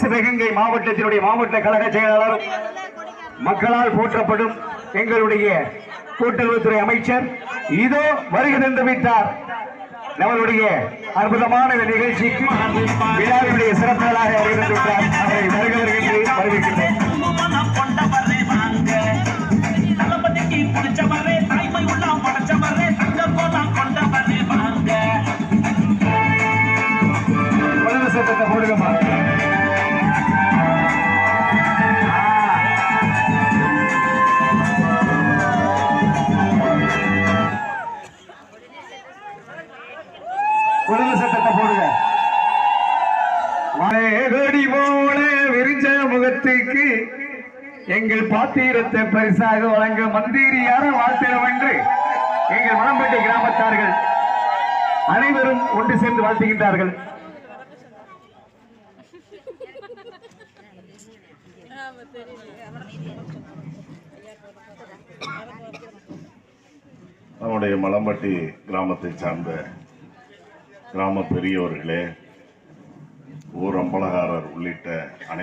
சிவகங்கை மாவட்டத்தினுடைய மாவட்ட கழக செயலாளர், மக்களால் போற்றப்படும் எங்களுடைய கூட்டுறவுத்துறை அமைச்சர் இதோ வருகை தந்து விட்டார். நம்மளுடைய அற்புதமான நிகழ்ச்சிக்கு விழாவினுடைய சிறப்புகளாக வருகை தந்து விட்டார். அவரை வருகிறவர் என்று வரவேற்கின்றேன். சத்தத்தை போடுங்கம்மா. குழந்தை சத்தத்தை போடுங்க. மலையடி போல விரிஞ்ச முகத்துக்கு எங்கள் பாத்திரத்தை பரிசாக வழங்க மந்திரியார வாழ்த்திடம் என்று எங்கள் மணம்பட்டி கிராமத்தார்கள் அனைவரும் ஒன்று சேர்ந்து வாழ்த்துகின்றார்கள். நம்முடைய மலம்பட்டி கிராமத்தை சார்ந்த கிராம பெரியவர்களே, ஊர் அம்பலகாரர் உள்ளிட்ட அனைத்து